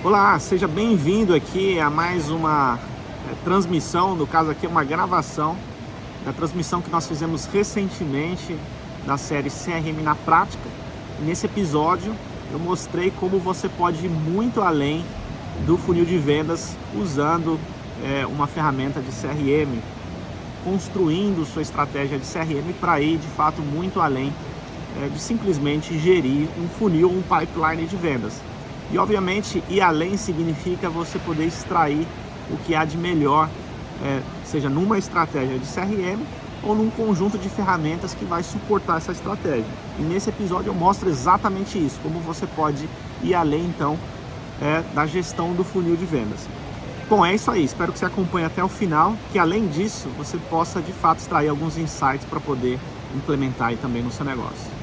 Olá, seja bem-vindo aqui a mais uma transmissão, no caso aqui é uma gravação da transmissão que nós fizemos recentemente da série CRM na Prática. E nesse episódio eu mostrei como você pode ir muito além do funil de vendas usando uma ferramenta de CRM, construindo sua estratégia de CRM para ir de fato muito além de simplesmente gerir um funil ou um pipeline de vendas. E obviamente ir além significa você poder extrair o que há de melhor, seja numa estratégia de CRM ou num conjunto de ferramentas que vai suportar essa estratégia. E nesse episódio eu mostro exatamente isso, como você pode ir além então da gestão do funil de vendas. Bom, é isso aí, espero que você acompanhe até o final, que além disso você possa de fato extrair alguns insights para poder implementar aí também no seu negócio.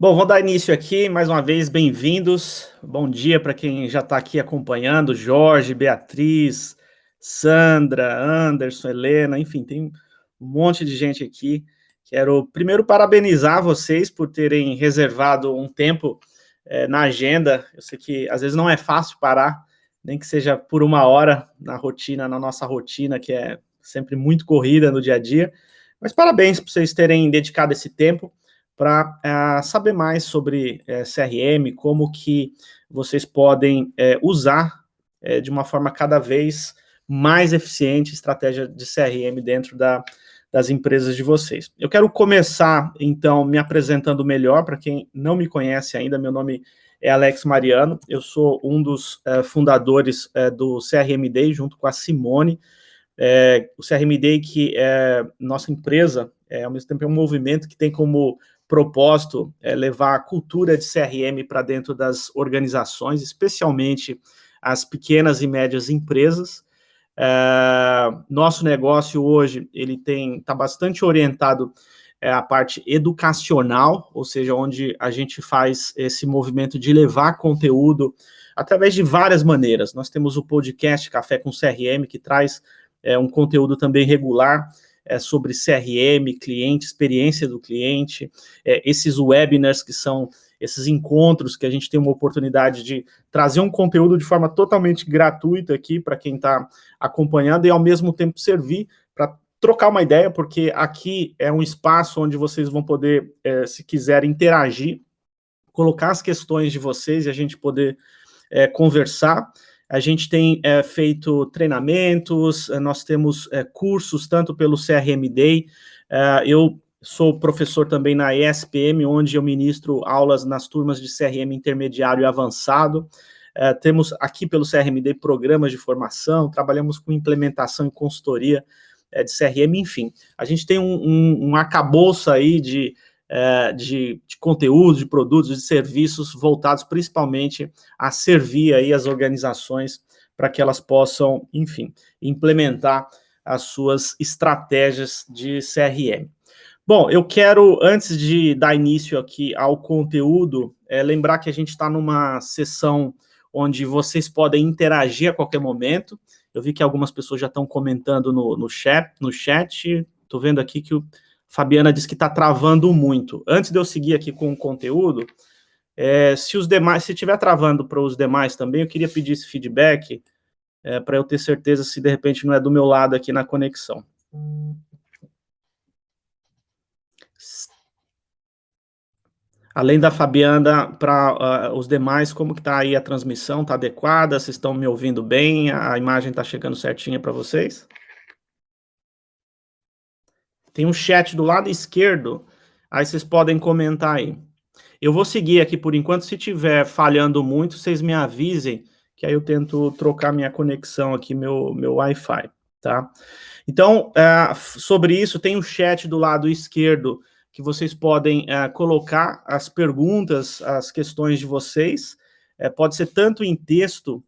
Bom, vou dar início aqui, mais uma vez, bem-vindos. Bom dia para quem já está aqui acompanhando, Jorge, Beatriz, Sandra, Anderson, Helena, enfim, tem um monte de gente aqui. Quero primeiro parabenizar vocês por terem reservado um tempo na agenda. Eu sei que às vezes não é fácil parar, nem que seja por uma hora na nossa rotina, que é sempre muito corrida no dia a dia. Mas parabéns por vocês terem dedicado esse tempo para saber mais sobre CRM, como que vocês podem usar de uma forma cada vez mais eficiente estratégia de CRM dentro das empresas de vocês. Eu quero começar, então, me apresentando melhor. Para quem não me conhece ainda, meu nome é Alex Mariano, eu sou um dos fundadores do CRM Day, junto com a Simone. O CRM Day, que é nossa empresa, ao mesmo tempo é um movimento que tem como propósito levar a cultura de CRM para dentro das organizações, especialmente as pequenas e médias empresas. Nosso negócio hoje ele está bastante orientado à parte educacional, ou seja, onde a gente faz esse movimento de levar conteúdo através de várias maneiras. Nós temos o podcast Café com CRM, que traz um conteúdo também regular sobre CRM, cliente, experiência do cliente, esses webinars que são esses encontros que a gente tem uma oportunidade de trazer um conteúdo de forma totalmente gratuita aqui para quem está acompanhando e ao mesmo tempo servir para trocar uma ideia, porque aqui é um espaço onde vocês vão poder, se quiserem, interagir, colocar as questões de vocês e a gente poder conversar. A gente tem feito treinamentos, nós temos cursos tanto pelo CRM Day, eu sou professor também na ESPM, onde eu ministro aulas nas turmas de CRM intermediário e avançado. Temos aqui pelo CRM Day programas de formação, trabalhamos com implementação e consultoria de CRM, enfim. A gente tem um arcabouço aí de conteúdo, de produtos, de serviços voltados principalmente a servir aí as organizações para que elas possam, enfim, implementar as suas estratégias de CRM. Bom, eu quero, antes de dar início aqui ao conteúdo, lembrar que a gente está numa sessão onde vocês podem interagir a qualquer momento. Eu vi que algumas pessoas já estão comentando no chat. Estou vendo aqui que o Fabiana disse que está travando muito. Antes de eu seguir aqui com o conteúdo, se estiver travando para os demais também, eu queria pedir esse feedback para eu ter certeza se de repente não é do meu lado aqui na conexão. Além da Fabiana, para os demais, como que está aí a transmissão? Está adequada? Vocês estão me ouvindo bem? A imagem está chegando certinha para vocês? Tem um chat do lado esquerdo, aí vocês podem comentar aí. Eu vou seguir aqui por enquanto, se estiver falhando muito, vocês me avisem, que aí eu tento trocar minha conexão aqui, meu Wi-Fi, tá? Então, sobre isso, tem o chat do lado esquerdo, que vocês podem colocar as perguntas, as questões de vocês, pode ser tanto em texto,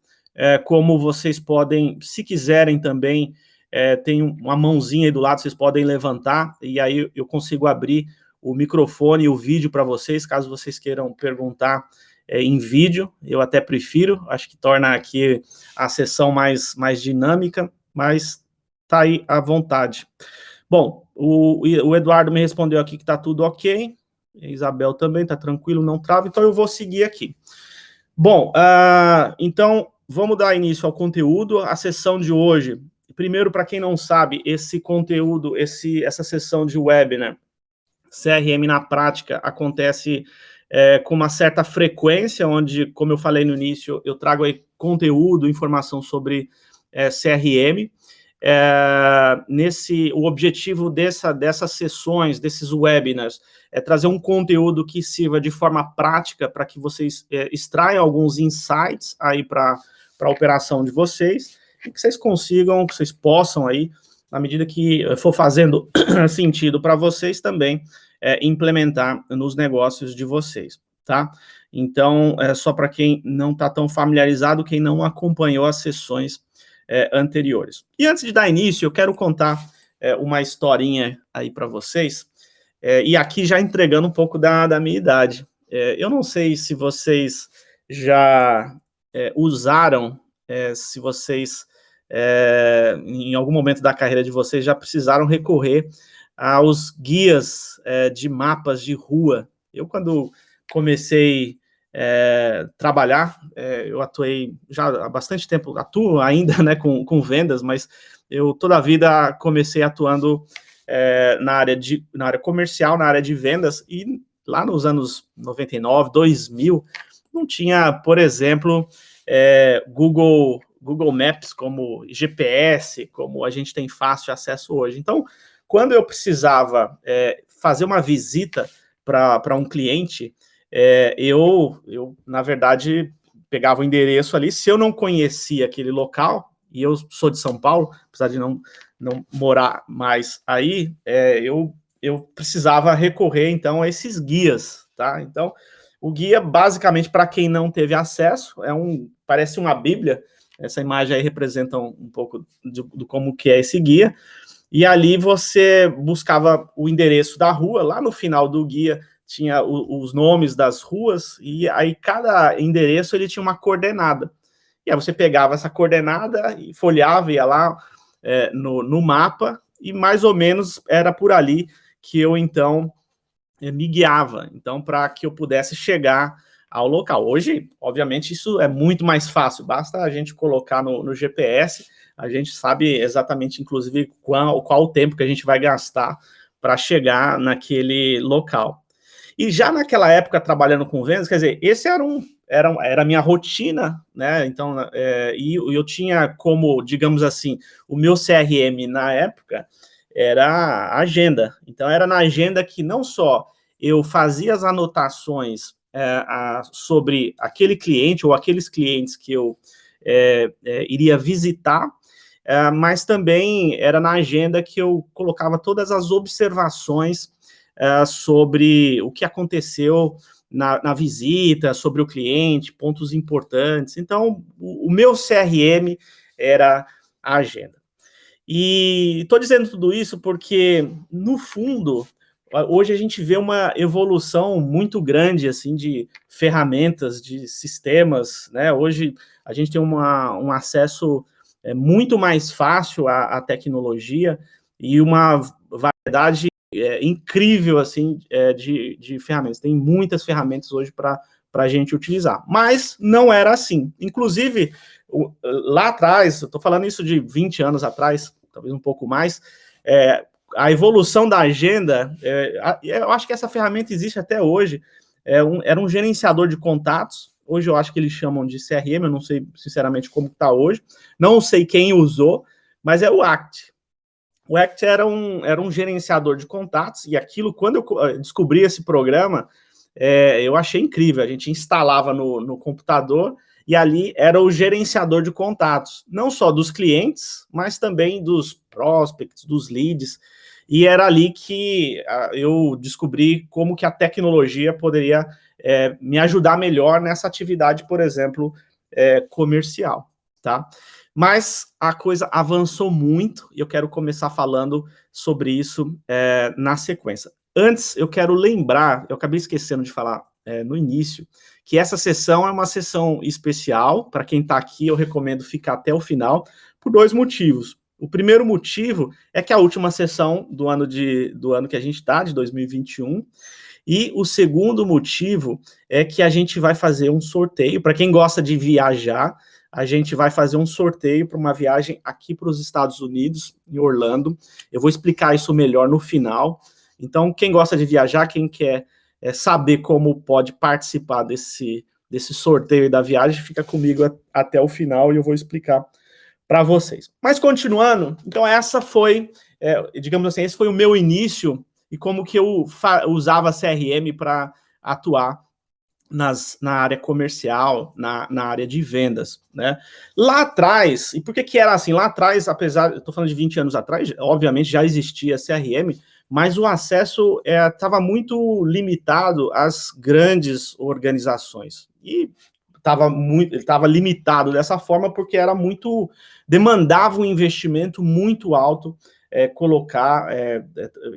como vocês podem, se quiserem também, tem uma mãozinha aí do lado, vocês podem levantar, e aí eu consigo abrir o microfone e o vídeo para vocês, caso vocês queiram perguntar em vídeo, eu até prefiro, acho que torna aqui a sessão mais dinâmica, mas tá aí à vontade. Bom, o Eduardo me respondeu aqui que tá tudo ok, A Isabel também, tá tranquilo, não trava, então eu vou seguir aqui. Bom, então vamos dar início ao conteúdo. A sessão de hoje, primeiro, para quem não sabe, esse conteúdo, essa sessão de webinar, CRM na prática, acontece com uma certa frequência, onde, como eu falei no início, eu trago aí conteúdo, informação sobre CRM. O objetivo dessas sessões, desses webinars, é trazer um conteúdo que sirva de forma prática para que vocês extraiam alguns insights aí para a operação de vocês e que vocês consigam, que vocês possam aí, na medida que for fazendo sentido para vocês também, implementar nos negócios de vocês, tá? Então, só para quem não está tão familiarizado, quem não acompanhou as sessões anteriores. E antes de dar início, eu quero contar uma historinha aí para vocês, e aqui já entregando um pouco da minha idade. Eu não sei se vocês já usaram, se vocês, em algum momento da carreira de vocês, já precisaram recorrer aos guias de mapas de rua. Eu, quando comecei trabalhar, eu atuei já há bastante tempo, atuo ainda, né, com vendas, mas eu toda a vida comecei atuando na área comercial, na área de vendas, e lá nos anos 99, 2000, não tinha, por exemplo, Google Maps como GPS, como a gente tem fácil acesso hoje. Então, quando eu precisava fazer uma visita para um cliente, eu, na verdade, pegava o endereço ali. Se eu não conhecia aquele local, e eu sou de São Paulo, apesar de não morar mais aí, eu precisava recorrer, então, a esses guias, tá? Então, o guia, basicamente, para quem não teve acesso, parece uma bíblia. Essa imagem aí representa um pouco do como que é esse guia. E ali você buscava o endereço da rua, lá no final do guia tinha os nomes das ruas, e aí cada endereço ele tinha uma coordenada. E aí você pegava essa coordenada e folheava, ia lá no mapa, e mais ou menos era por ali que eu, então, me guiava, então, para que eu pudesse chegar ao local. Hoje, obviamente, isso é muito mais fácil, basta a gente colocar no GPS, a gente sabe exatamente, inclusive, qual o tempo que a gente vai gastar para chegar naquele local. E já naquela época, trabalhando com vendas, quer dizer, esse era a minha rotina, né? Então, e eu tinha como, digamos assim, o meu CRM na época era a agenda. Então, era na agenda que não só eu fazia as anotações sobre aquele cliente ou aqueles clientes que eu iria visitar, mas também era na agenda que eu colocava todas as observações sobre o que aconteceu na visita, sobre o cliente, pontos importantes. Então, o meu CRM era a agenda. E estou dizendo tudo isso porque, no fundo, hoje a gente vê uma evolução muito grande, assim, de ferramentas, de sistemas, né? Hoje a gente tem um acesso muito mais fácil à tecnologia e uma variedade incrível, assim, de ferramentas. Tem muitas ferramentas hoje para a gente utilizar. Mas não era assim. Inclusive, lá atrás, eu estou falando isso de 20 anos atrás, talvez um pouco mais, a evolução da agenda, eu acho que essa ferramenta existe até hoje, era um gerenciador de contatos. Hoje eu acho que eles chamam de CRM, eu não sei sinceramente como está hoje, não sei quem usou, mas é o ACT. O ACT era um gerenciador de contatos, e aquilo, quando eu descobri esse programa, eu achei incrível. A gente instalava no computador, e ali era o gerenciador de contatos, não só dos clientes, mas também dos prospects, dos leads, e era ali que eu descobri como que a tecnologia poderia me ajudar melhor nessa atividade, por exemplo, comercial, tá? Mas a coisa avançou muito, e eu quero começar falando sobre isso na sequência. Antes, eu quero lembrar, eu acabei esquecendo de falar no início, que essa sessão é uma sessão especial. Para quem está aqui, eu recomendo ficar até o final, por 2 motivos. O primeiro motivo é que é a última sessão do ano que a gente está, de 2021, E o segundo motivo é que a gente vai fazer um sorteio. Para quem gosta de viajar, a gente vai fazer um sorteio para uma viagem aqui para os Estados Unidos, em Orlando. Eu vou explicar isso melhor no final. Então, quem gosta de viajar, quem quer saber como pode participar desse sorteio da viagem, fica comigo até o final e eu vou explicar para vocês. Mas continuando, então essa foi, digamos assim, esse foi o meu início e como que eu usava CRM para atuar na área comercial, na área de vendas, né? Lá atrás, e por que era assim? Lá atrás, apesar, eu estou falando de 20 anos atrás, obviamente já existia CRM, mas o acesso estava muito limitado às grandes organizações. E ele estava limitado dessa forma porque era muito, demandava um investimento muito alto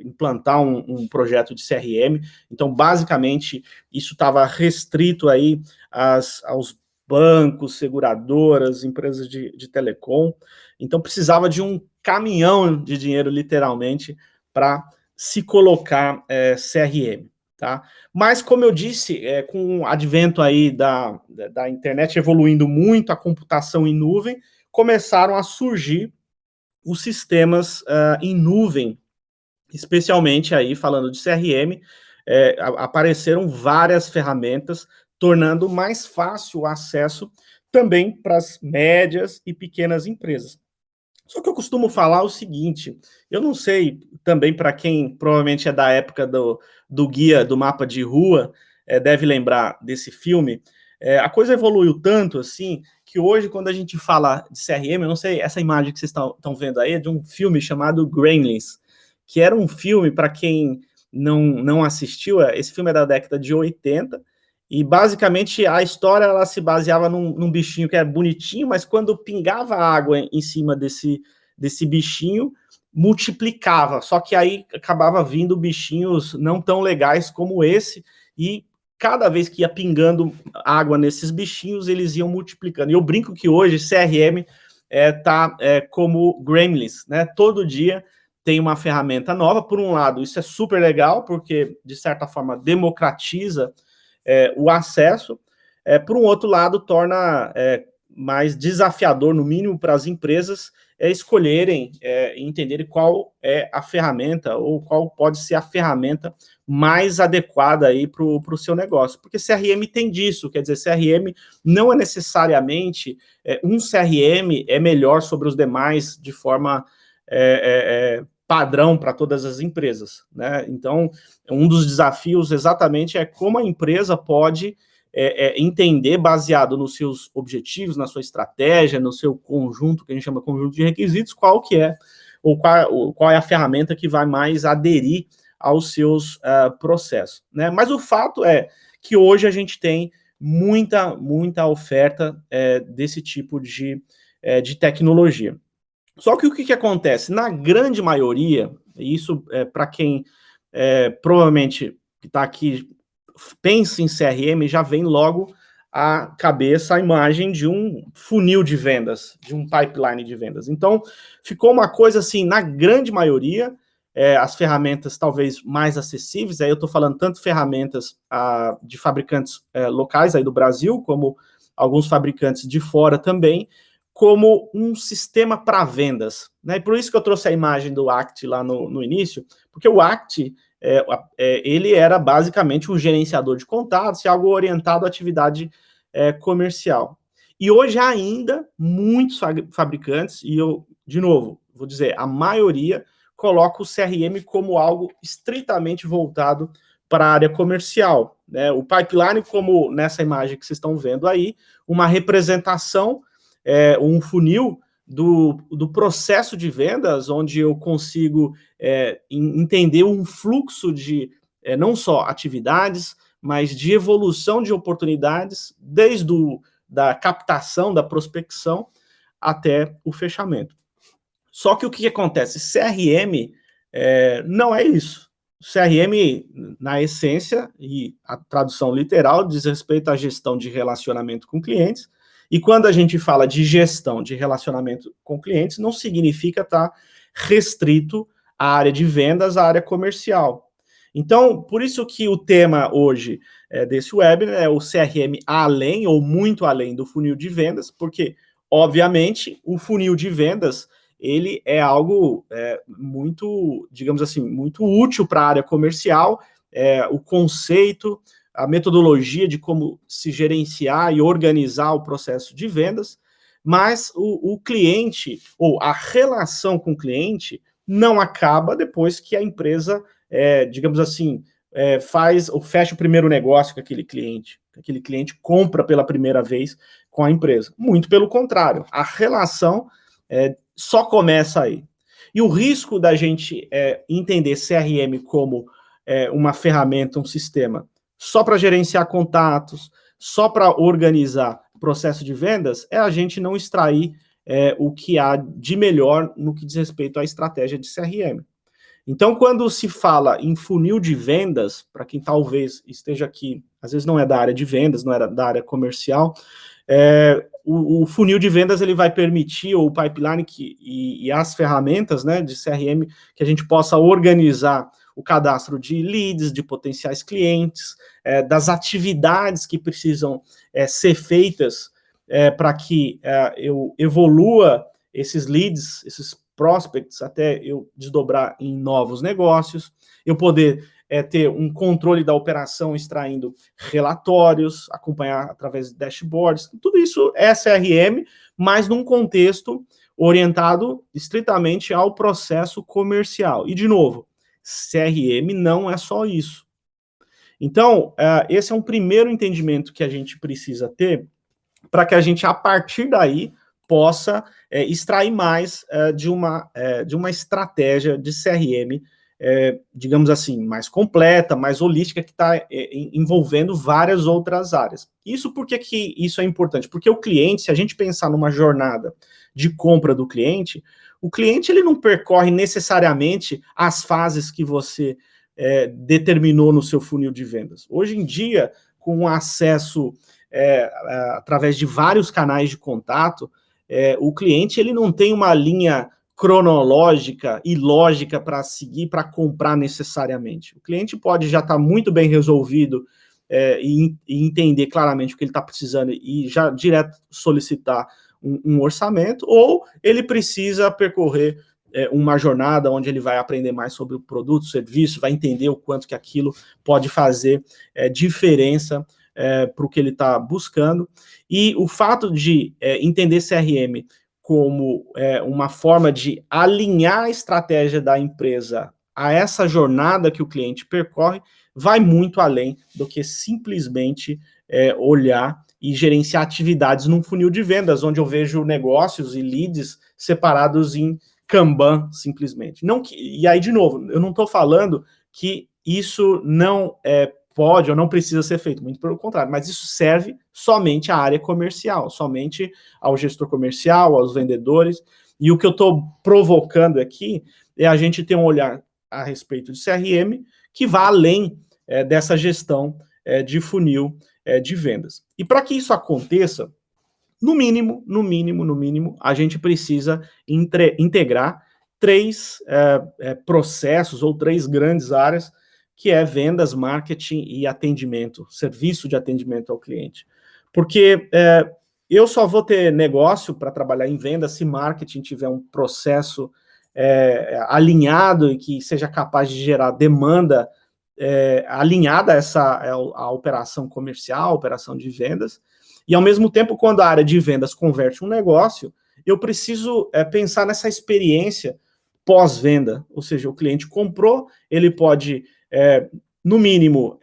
implantar um projeto de CRM. Então, basicamente, isso estava restrito aí aos bancos, seguradoras, empresas de telecom. Então, precisava de um caminhão de dinheiro, literalmente, para se colocar CRM. Tá? Mas, como eu disse, com o advento aí da internet evoluindo muito, a computação em nuvem, começaram a surgir os sistemas em nuvem, especialmente aí, falando de CRM, apareceram várias ferramentas, tornando mais fácil o acesso também para as médias e pequenas empresas. Só que eu costumo falar o seguinte, eu não sei também para quem provavelmente é da época do guia, do mapa de rua, deve lembrar desse filme, a coisa evoluiu tanto assim, que hoje quando a gente fala de CRM, eu não sei, essa imagem que vocês estão vendo aí é de um filme chamado Gremlins, que era um filme, para quem não assistiu, esse filme é da década de 80, e basicamente a história ela se baseava num bichinho que era bonitinho, mas quando pingava água em cima desse bichinho, multiplicava. Só que aí acabava vindo bichinhos não tão legais como esse, e cada vez que ia pingando água nesses bichinhos, eles iam multiplicando. E eu brinco que hoje CRM tá como Gremlins, né? Todo dia tem uma ferramenta nova. Por um lado, isso é super legal, porque, de certa forma, democratiza o acesso. Por um outro lado, torna mais desafiador, no mínimo, para as empresas escolherem e entenderem qual é a ferramenta ou qual pode ser a ferramenta mais adequada aí para o seu negócio. Porque CRM tem disso, quer dizer, CRM não é necessariamente um CRM é melhor sobre os demais de forma padrão para todas as empresas, né? Então, um dos desafios exatamente é como a empresa pode entender, baseado nos seus objetivos, na sua estratégia, no seu conjunto, que a gente chama conjunto de requisitos, qual é a ferramenta que vai mais aderir aos seus processos, né? Mas o fato é que hoje a gente tem muita oferta desse tipo de tecnologia. Só que o que acontece? Na grande maioria, isso para quem provavelmente está aqui pensa em CRM, já vem logo à cabeça a imagem de um funil de vendas, de um pipeline de vendas. Então, ficou uma coisa assim, na grande maioria, as ferramentas talvez mais acessíveis, aí eu estou falando tanto ferramentas de fabricantes locais aí do Brasil, como alguns fabricantes de fora também, como um sistema para vendas, né? E por isso que eu trouxe a imagem do Act lá no início, porque o Act ele era basicamente um gerenciador de contatos e algo orientado à atividade comercial. E hoje ainda, muitos fabricantes, e eu, de novo, vou dizer, a maioria coloca o CRM como algo estritamente voltado para a área comercial, né? O pipeline, como nessa imagem que vocês estão vendo aí, uma representação, um funil do processo de vendas, onde eu consigo entender um fluxo de não só atividades, mas de evolução de oportunidades, desde da captação, da prospecção, até o fechamento. Só que o que acontece? CRM não é isso. CRM, na essência, e a tradução literal, diz respeito à gestão de relacionamento com clientes. E quando a gente fala de gestão de relacionamento com clientes, não significa estar restrito à área de vendas, à área comercial. Então, por isso que o tema hoje desse webinar é o CRM além ou muito além do funil de vendas, porque, obviamente, o funil de vendas ele é algo muito, digamos assim, muito útil para a área comercial, o conceito, a metodologia de como se gerenciar e organizar o processo de vendas, mas o cliente, ou a relação com o cliente, não acaba depois que a empresa, digamos assim, faz ou fecha o primeiro negócio com aquele cliente. Aquele cliente compra pela primeira vez com a empresa. Muito pelo contrário, a relação só começa aí. E o risco da gente entender CRM como uma ferramenta, um sistema, só para gerenciar contatos, só para organizar o processo de vendas, é a gente não extrair o que há de melhor no que diz respeito à estratégia de CRM. Então, quando se fala em funil de vendas, para quem talvez esteja aqui, às vezes não é da área de vendas, não é da área comercial, o funil de vendas ele vai permitir, ou o pipeline e as ferramentas, né, de CRM, que a gente possa organizar o cadastro de leads, de potenciais clientes, das atividades que precisam ser feitas para que eu evolua esses leads, esses prospects, até eu desdobrar em novos negócios, eu poder ter um controle da operação extraindo relatórios, acompanhar através de dashboards, tudo isso é CRM, mas num contexto orientado estritamente ao processo comercial. E, de novo, CRM não é só isso. Então, esse é um primeiro entendimento que a gente precisa ter para que a gente, a partir daí, possa extrair mais de uma estratégia de CRM, digamos assim, mais completa, mais holística, que está envolvendo várias outras áreas. Isso por que isso é importante? Porque o cliente, se a gente pensar numa jornada de compra do cliente, o cliente ele não percorre necessariamente as fases que você determinou no seu funil de vendas. Hoje em dia, com acesso através de vários canais de contato, o cliente ele não tem uma linha cronológica e lógica para seguir, para comprar necessariamente. O cliente pode já estar muito bem resolvido e entender claramente o que ele está precisando e já direto solicitar um orçamento, ou ele precisa percorrer uma jornada onde ele vai aprender mais sobre o produto, o serviço, vai entender o quanto que aquilo pode fazer diferença para o que ele está buscando. E o fato de entender CRM como uma forma de alinhar a estratégia da empresa a essa jornada que o cliente percorre, vai muito além do que simplesmente olhar e gerenciar atividades num funil de vendas, onde eu vejo negócios e leads separados em Kanban, simplesmente. Não e aí, de novo, eu não estou falando que isso não pode ou não precisa ser feito, muito pelo contrário, mas isso serve somente à área comercial, somente ao gestor comercial, aos vendedores, e o que eu estou provocando aqui é a gente ter um olhar a respeito de CRM que vá além dessa gestão de funil de vendas. E para que isso aconteça, no mínimo, a gente precisa integrar três processos ou três grandes áreas, que é vendas, marketing e atendimento, serviço de atendimento ao cliente. Porque eu só vou ter negócio para trabalhar em venda se marketing tiver um processo alinhado e que seja capaz de gerar demanda alinhada a operação comercial, a operação de vendas. E, ao mesmo tempo, quando a área de vendas converte um negócio, eu preciso pensar nessa experiência pós-venda, ou seja, o cliente comprou, ele pode, no mínimo,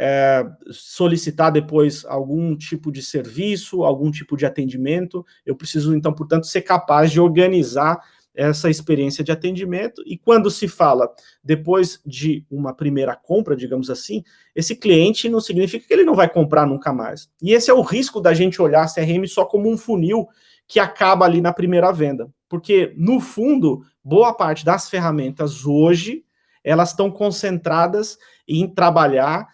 solicitar depois algum tipo de serviço, algum tipo de atendimento. Eu preciso, então, portanto, ser capaz de organizar essa experiência de atendimento, e quando se fala depois de uma primeira compra, digamos assim, esse cliente não significa que ele não vai comprar nunca mais. E esse é o risco da gente olhar a CRM só como um funil que acaba ali na primeira venda, porque, no fundo, boa parte das ferramentas hoje, elas estão concentradas em trabalhar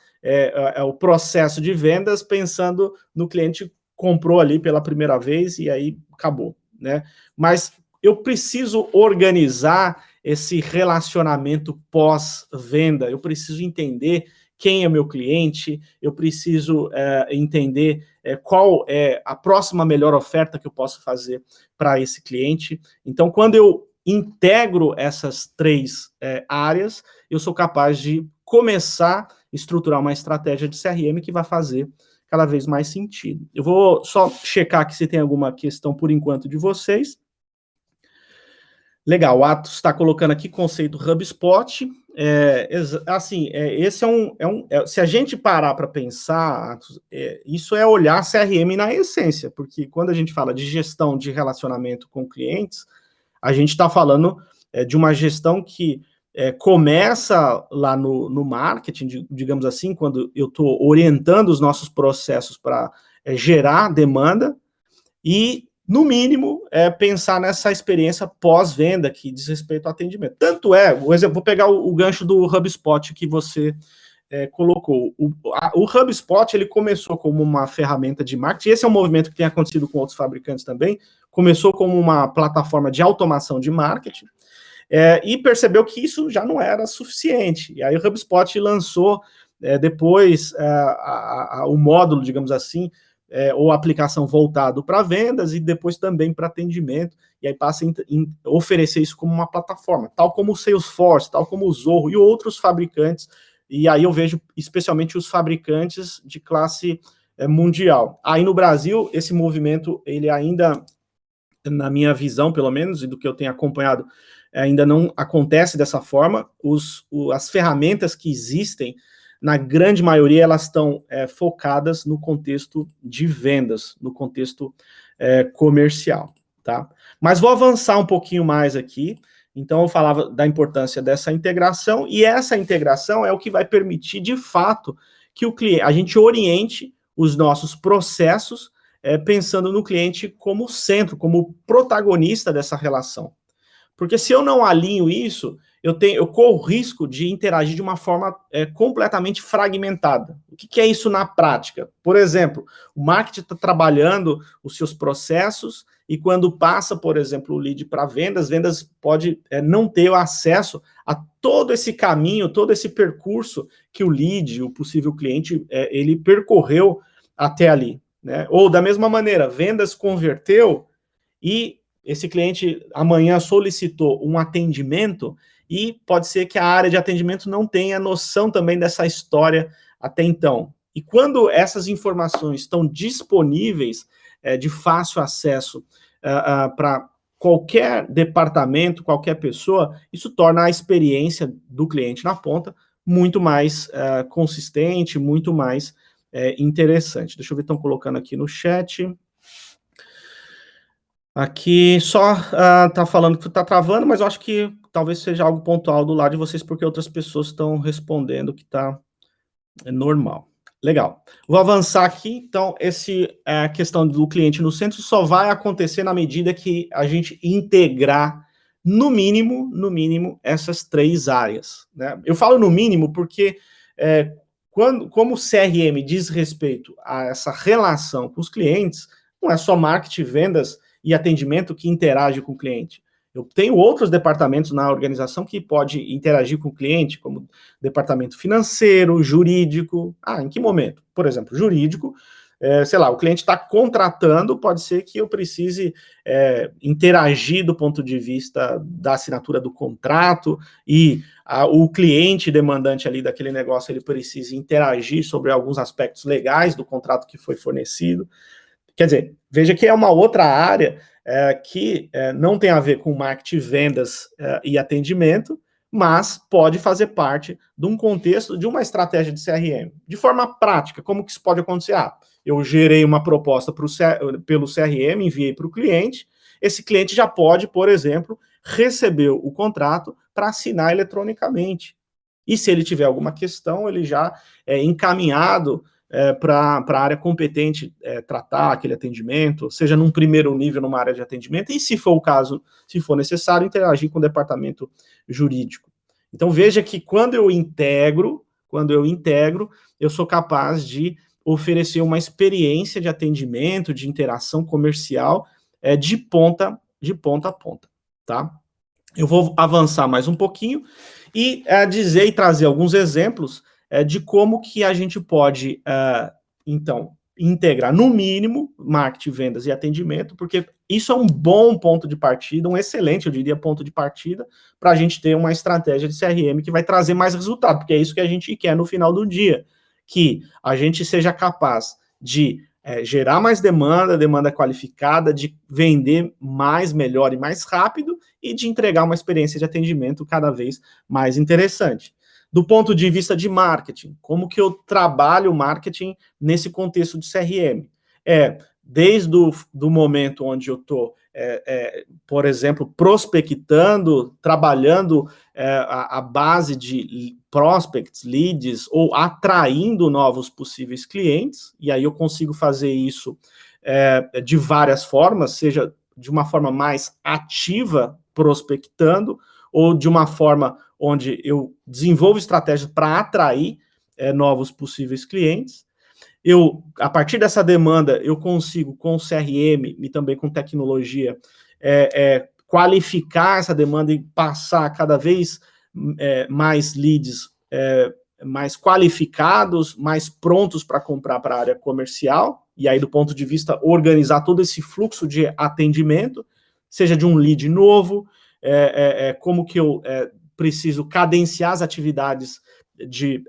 o processo de vendas pensando no cliente que comprou ali pela primeira vez e aí acabou, né? Mas eu preciso organizar esse relacionamento pós-venda. Eu preciso entender quem é meu cliente, eu preciso entender qual é a próxima melhor oferta que eu posso fazer para esse cliente. Então, quando eu integro essas três áreas, eu sou capaz de começar a estruturar uma estratégia de CRM que vai fazer cada vez mais sentido. Eu vou só checar aqui se tem alguma questão por enquanto de vocês. Legal, o Atos está colocando aqui conceito HubSpot. Esse se a gente parar para pensar, Atos, isso é olhar CRM na essência, porque quando a gente fala de gestão de relacionamento com clientes, a gente está falando de uma gestão que começa lá no marketing, digamos assim, quando eu estou orientando os nossos processos para gerar demanda, e, no mínimo, pensar nessa experiência pós-venda que diz respeito ao atendimento. Tanto vou pegar o gancho do HubSpot que você colocou. O HubSpot, ele começou como uma ferramenta de marketing, esse é um movimento que tem acontecido com outros fabricantes também, começou como uma plataforma de automação de marketing, e percebeu que isso já não era suficiente. E aí o HubSpot lançou depois o módulo, digamos assim, ou aplicação voltado para vendas e depois também para atendimento, e aí passa a oferecer isso como uma plataforma, tal como o Salesforce, tal como o Zorro e outros fabricantes, e aí eu vejo especialmente os fabricantes de classe mundial. Aí no Brasil, esse movimento, ele ainda, na minha visão, pelo menos, e do que eu tenho acompanhado, ainda não acontece dessa forma. As ferramentas que existem, na grande maioria, elas estão focadas no contexto de vendas, no contexto comercial, tá? Mas vou avançar um pouquinho mais aqui. Então, eu falava da importância dessa integração, e essa integração é o que vai permitir, de fato, que a gente oriente os nossos processos pensando no cliente como centro, como protagonista dessa relação. Porque se eu não alinho isso, eu corro o risco de interagir de uma forma completamente fragmentada. O que é isso na prática? Por exemplo, o marketing está trabalhando os seus processos e quando passa, por exemplo, o lead para vendas pode não ter o acesso a todo esse caminho, todo esse percurso que o lead, o possível cliente, ele percorreu até ali, né? Ou da mesma maneira, vendas converteu e esse cliente amanhã solicitou um atendimento e pode ser que a área de atendimento não tenha noção também dessa história até então. E quando essas informações estão disponíveis, de fácil acesso para qualquer departamento, qualquer pessoa, isso torna a experiência do cliente na ponta muito mais consistente, muito mais interessante. Deixa eu ver, estão colocando aqui no chat. Aqui só tá falando que tá travando, mas eu acho que talvez seja algo pontual do lado de vocês, porque outras pessoas estão respondendo que tá normal. Legal. Vou avançar aqui. Então, a questão do cliente no centro só vai acontecer na medida que a gente integrar, no mínimo, essas três áreas, né? Eu falo no mínimo porque como o CRM diz respeito a essa relação com os clientes, não é só marketing, vendas e atendimento que interage com o cliente. Eu tenho outros departamentos na organização que pode interagir com o cliente, como departamento financeiro, jurídico. Em que momento? Por exemplo, jurídico, sei lá, o cliente está contratando, pode ser que eu precise interagir do ponto de vista da assinatura do contrato e o cliente demandante ali daquele negócio, ele precisa interagir sobre alguns aspectos legais do contrato que foi fornecido. Quer dizer, veja que é uma outra área que não tem a ver com marketing, vendas e atendimento, mas pode fazer parte de um contexto, de uma estratégia de CRM. De forma prática, como que isso pode acontecer? Eu gerei uma proposta pelo CRM, enviei para o cliente, esse cliente já pode, por exemplo, receber o contrato para assinar eletronicamente. E se ele tiver alguma questão, ele já é encaminhado para a área competente tratar aquele atendimento, seja num primeiro nível numa área de atendimento, e se for o caso, se for necessário, interagir com o departamento jurídico. Então veja que quando eu integro, eu sou capaz de oferecer uma experiência de atendimento, de interação comercial de ponta a ponta, tá? Eu vou avançar mais um pouquinho e dizer e trazer alguns exemplos de como que a gente pode, então, integrar, no mínimo, marketing, vendas e atendimento, porque isso é um bom ponto de partida, um excelente, eu diria, ponto de partida, para a gente ter uma estratégia de CRM que vai trazer mais resultado, porque é isso que a gente quer no final do dia, que a gente seja capaz de gerar mais demanda, demanda qualificada, de vender mais, melhor e mais rápido, e de entregar uma experiência de atendimento cada vez mais interessante. Do ponto de vista de marketing, como que eu trabalho o marketing nesse contexto de CRM? Desde o momento onde eu estou, por exemplo, prospectando, trabalhando a base de prospects, leads, ou atraindo novos possíveis clientes, e aí eu consigo fazer isso de várias formas, seja de uma forma mais ativa, prospectando, ou de uma forma onde eu desenvolvo estratégias para atrair novos possíveis clientes. A partir dessa demanda, eu consigo, com CRM e também com tecnologia, qualificar essa demanda e passar cada vez mais leads mais qualificados, mais prontos para comprar para a área comercial, e aí do ponto de vista organizar todo esse fluxo de atendimento, seja de um lead novo, como que eu preciso cadenciar as atividades de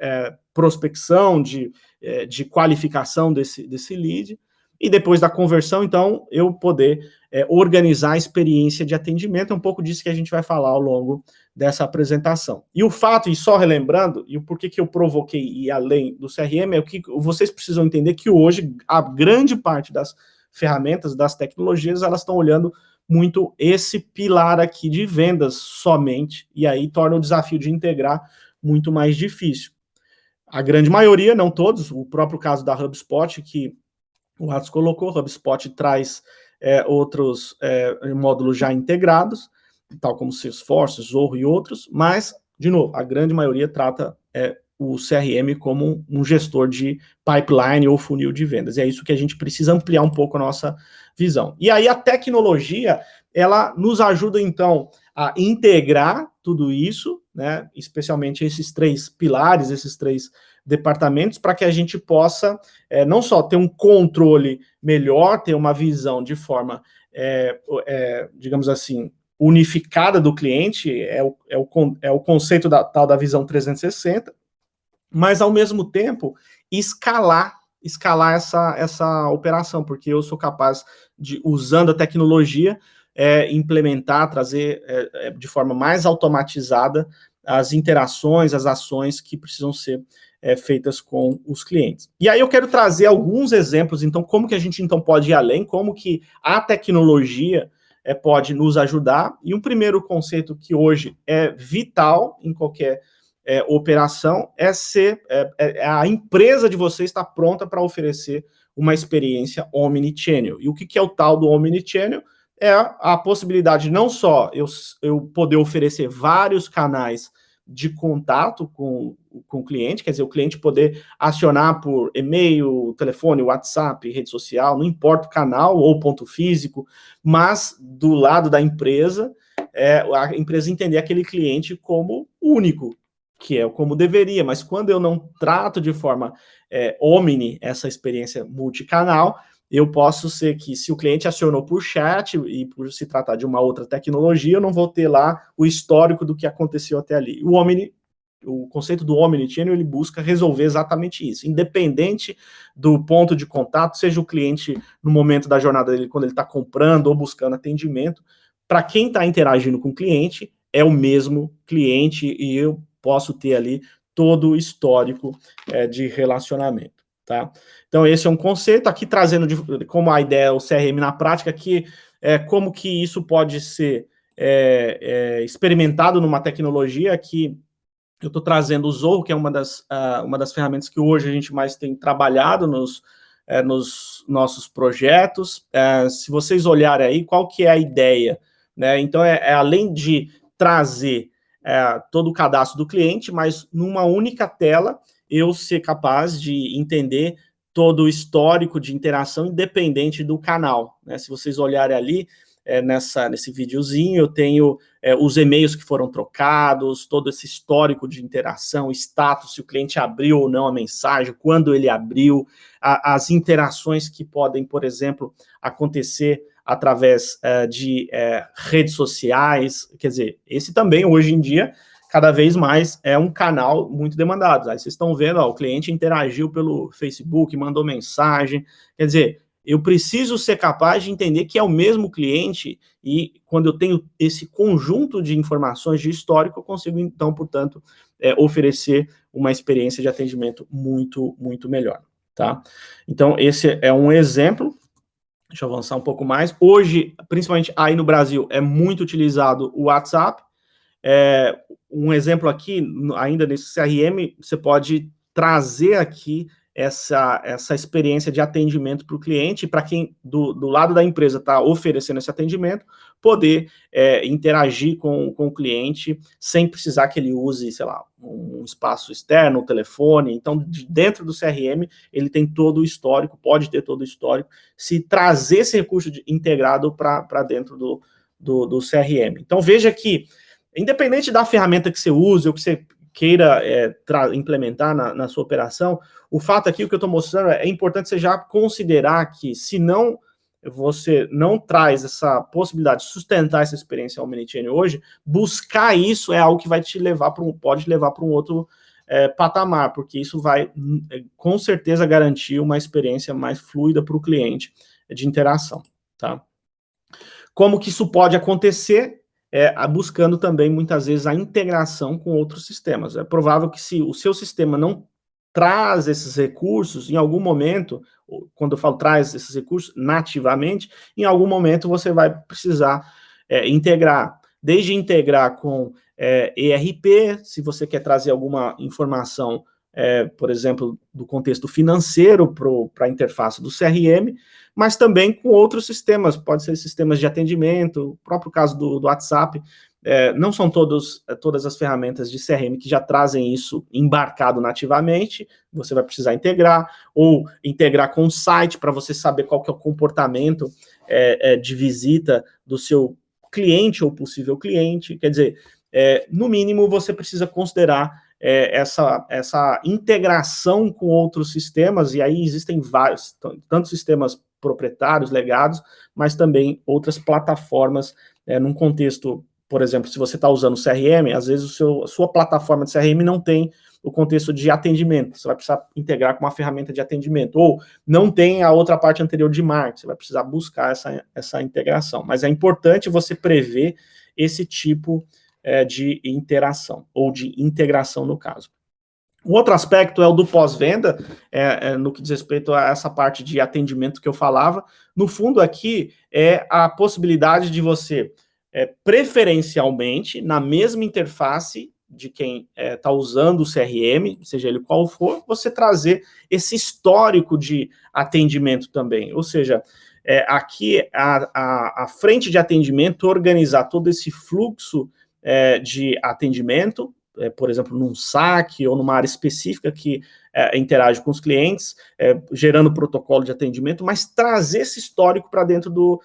prospecção, de qualificação desse lead, e depois da conversão, então, eu poder organizar a experiência de atendimento, é um pouco disso que a gente vai falar ao longo dessa apresentação. E o fato, e só relembrando, e o porquê que eu provoquei ir além do CRM, é o que vocês precisam entender que hoje a grande parte das ferramentas, das tecnologias, elas estão olhando muito esse pilar aqui de vendas somente, e aí torna o desafio de integrar muito mais difícil. A grande maioria, não todos, o próprio caso da HubSpot, que o Atos colocou, o HubSpot traz outros módulos já integrados, tal como Salesforce, Zorro e outros, mas, de novo, a grande maioria trata o CRM como um gestor de pipeline ou funil de vendas. E é isso que a gente precisa ampliar um pouco a nossa visão. E aí a tecnologia, ela nos ajuda, então, a integrar tudo isso, né, especialmente esses três pilares, esses três departamentos, para que a gente possa não só ter um controle melhor, ter uma visão de forma, digamos assim, unificada do cliente, é o conceito tal da visão 360, mas ao mesmo tempo escalar essa operação, porque eu sou capaz de, usando a tecnologia, implementar, trazer de forma mais automatizada as interações, as ações que precisam ser feitas com os clientes. E aí eu quero trazer alguns exemplos, então, como que a gente então pode ir além, como que a tecnologia pode nos ajudar. E um primeiro conceito que hoje é vital em qualquer operação a empresa de vocês estar pronta para oferecer uma experiência omnichannel. E o que é o tal do omnichannel? É a possibilidade não só eu poder oferecer vários canais de contato com o cliente, quer dizer, o cliente poder acionar por e-mail, telefone, WhatsApp, rede social, não importa o canal ou ponto físico, mas do lado da empresa, a empresa entender aquele cliente como único, que é como deveria, mas quando eu não trato de forma omni essa experiência multicanal, eu posso ser que, se o cliente acionou por chat e por se tratar de uma outra tecnologia, eu não vou ter lá o histórico do que aconteceu até ali. O conceito do omnichannel, ele busca resolver exatamente isso, independente do ponto de contato, seja o cliente no momento da jornada dele, quando ele está comprando ou buscando atendimento, para quem está interagindo com o cliente, é o mesmo cliente e eu posso ter ali todo o histórico de relacionamento. Tá? Então, esse é um conceito, aqui trazendo como a ideia, o CRM na prática, que como que isso pode ser experimentado numa tecnologia que eu estou trazendo o Zorro, que é uma das ferramentas que hoje a gente mais tem trabalhado nos nossos projetos. Se vocês olharem aí, qual que é a ideia? Né? Então, além de trazer todo o cadastro do cliente, mas numa única tela, eu ser capaz de entender todo o histórico de interação, independente do canal. Né? Se vocês olharem ali, nesse videozinho, eu tenho os e-mails que foram trocados, todo esse histórico de interação, status, se o cliente abriu ou não a mensagem, quando ele abriu, as interações que podem, por exemplo, acontecer através de redes sociais, quer dizer, esse também, hoje em dia, cada vez mais é um canal muito demandado. Aí vocês estão vendo, o cliente interagiu pelo Facebook, mandou mensagem, quer dizer, eu preciso ser capaz de entender que é o mesmo cliente e quando eu tenho esse conjunto de informações de histórico, eu consigo, então, portanto, oferecer uma experiência de atendimento muito, muito melhor, tá? Então, esse é um exemplo. Deixa eu avançar um pouco mais. Hoje, principalmente aí no Brasil, é muito utilizado o WhatsApp. Um exemplo aqui, ainda nesse CRM, você pode trazer aqui essa experiência de atendimento para o cliente, para quem do lado da empresa está oferecendo esse atendimento, poder interagir com o cliente sem precisar que ele use, sei lá, um espaço externo, um telefone. Então, dentro do CRM, ele tem todo o histórico, pode ter todo o histórico, se trazer esse recurso integrado para dentro do CRM. Então, veja que, independente da ferramenta que você use ou que você queira implementar na sua operação, o fato aqui, o que eu estou mostrando, é importante você já considerar que, se não você não traz essa possibilidade de sustentar essa experiência Omnichannel hoje, buscar isso é algo que vai te levar pode levar para um outro patamar, porque isso vai, com certeza, garantir uma experiência mais fluida para o cliente de interação, tá? Como que isso pode acontecer? Buscando também, muitas vezes, a integração com outros sistemas. É provável que, se o seu sistema não traz esses recursos, em algum momento, quando eu falo traz esses recursos nativamente, em algum momento você vai precisar integrar, desde integrar com ERP, se você quer trazer alguma informação, por exemplo, do contexto financeiro para a interface do CRM, mas também com outros sistemas, pode ser sistemas de atendimento, o próprio caso do WhatsApp. Não são todas as ferramentas de CRM que já trazem isso embarcado nativamente, você vai precisar integrar, ou integrar com o site para você saber qual que é o comportamento de visita do seu cliente ou possível cliente. Quer dizer, no mínimo, você precisa considerar essa integração com outros sistemas, e aí existem vários, tanto sistemas proprietários, legados, mas também outras plataformas, num contexto. Por exemplo, se você está usando o CRM, às vezes a sua plataforma de CRM não tem o contexto de atendimento, você vai precisar integrar com uma ferramenta de atendimento, ou não tem a outra parte anterior de marketing, você vai precisar buscar essa integração. Mas é importante você prever esse tipo de interação, ou de integração, no caso. O outro aspecto é o do pós-venda, no que diz respeito a essa parte de atendimento que eu falava. No fundo, aqui é a possibilidade de você, preferencialmente, na mesma interface de quem está usando o CRM, seja ele qual for, você trazer esse histórico de atendimento também. Ou seja, aqui a frente de atendimento organizar todo esse fluxo de atendimento, por exemplo, num saque ou numa área específica que interage com os clientes, gerando protocolo de atendimento, mas trazer esse histórico para dentro do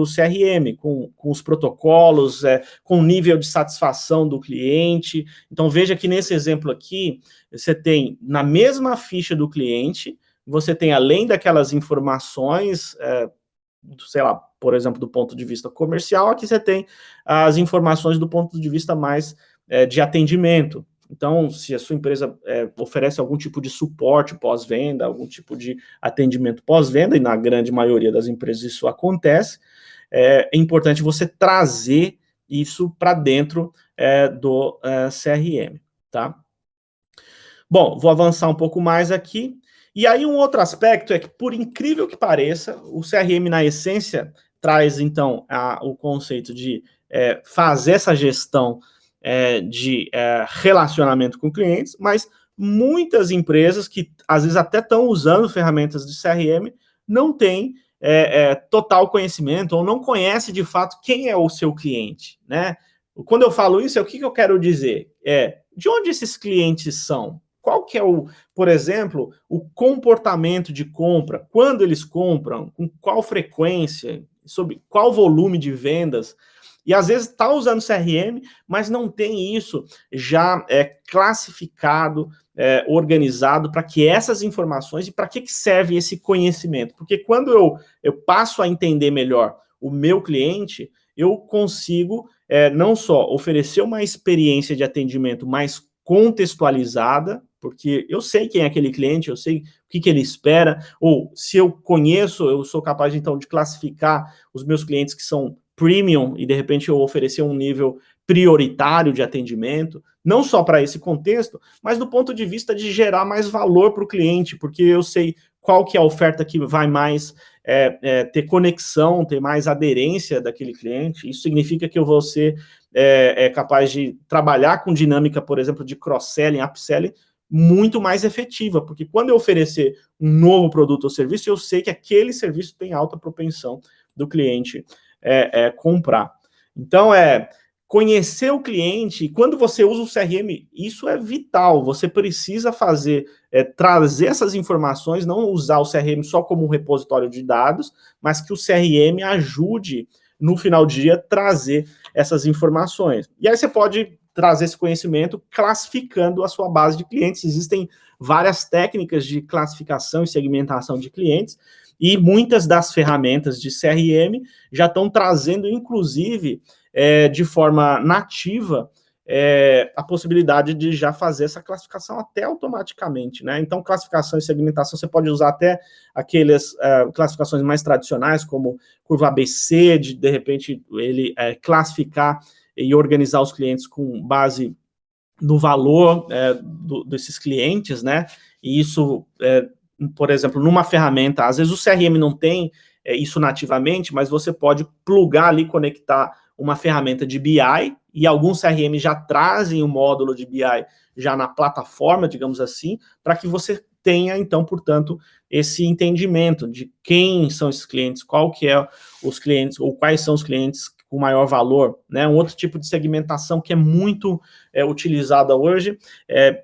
CRM, com os protocolos, com o nível de satisfação do cliente. Então, veja que nesse exemplo aqui, você tem, na mesma ficha do cliente, você tem, além daquelas informações, sei lá, por exemplo, do ponto de vista comercial, aqui você tem as informações do ponto de vista mais de atendimento. Então, se a sua empresa oferece algum tipo de suporte pós-venda, algum tipo de atendimento pós-venda, e na grande maioria das empresas isso acontece, é importante você trazer isso para dentro do CRM, tá? Bom, vou avançar um pouco mais aqui. E aí, um outro aspecto é que, por incrível que pareça, o CRM, na essência, traz, então, o conceito de fazer essa gestão de relacionamento com clientes, mas muitas empresas que, às vezes, até estão usando ferramentas de CRM, não têm total conhecimento, ou não conhece, de fato, quem é o seu cliente, né? Quando eu falo isso, o que eu quero dizer? De onde esses clientes são? Qual que é por exemplo, o comportamento de compra? Quando eles compram? Com qual frequência? sobre qual volume de vendas, e às vezes está usando CRM, mas não tem isso já classificado, organizado, para que essas informações, e para que serve esse conhecimento? Porque quando eu passo a entender melhor o meu cliente, eu consigo não só oferecer uma experiência de atendimento mais contextualizada, porque eu sei quem é aquele cliente, eu sei o que ele espera, ou se eu conheço, eu sou capaz, então, de classificar os meus clientes que são premium e, de repente, eu oferecer um nível prioritário de atendimento, não só para esse contexto, mas do ponto de vista de gerar mais valor para o cliente, porque eu sei qual que é a oferta que vai mais ter conexão, ter mais aderência daquele cliente. Isso significa que eu vou ser capaz de trabalhar com dinâmica, por exemplo, de cross-selling, upselling, muito mais efetiva, porque quando eu oferecer um novo produto ou serviço, eu sei que aquele serviço tem alta propensão do cliente comprar. Então, conhecer o cliente, quando você usa o CRM, isso é vital, você precisa trazer essas informações, não usar o CRM só como um repositório de dados, mas que o CRM ajude, no final do dia, trazer essas informações. E aí você pode trazer esse conhecimento classificando a sua base de clientes. Existem várias técnicas de classificação e segmentação de clientes, e muitas das ferramentas de CRM já estão trazendo, inclusive, de forma nativa, a possibilidade de já fazer essa classificação até automaticamente, né? Então, classificação e segmentação, você pode usar até aquelas classificações mais tradicionais, como curva ABC, de repente, ele classificar e organizar os clientes com base no valor desses clientes, né? E isso, por exemplo, numa ferramenta, às vezes o CRM não tem isso nativamente, mas você pode plugar ali, conectar uma ferramenta de BI, e alguns CRM já trazem o módulo de BI já na plataforma, digamos assim, para que você tenha, então, portanto, esse entendimento de quem são esses clientes, qual que é os clientes, ou quais são os clientes com maior valor, né? Um outro tipo de segmentação que é muito utilizada hoje,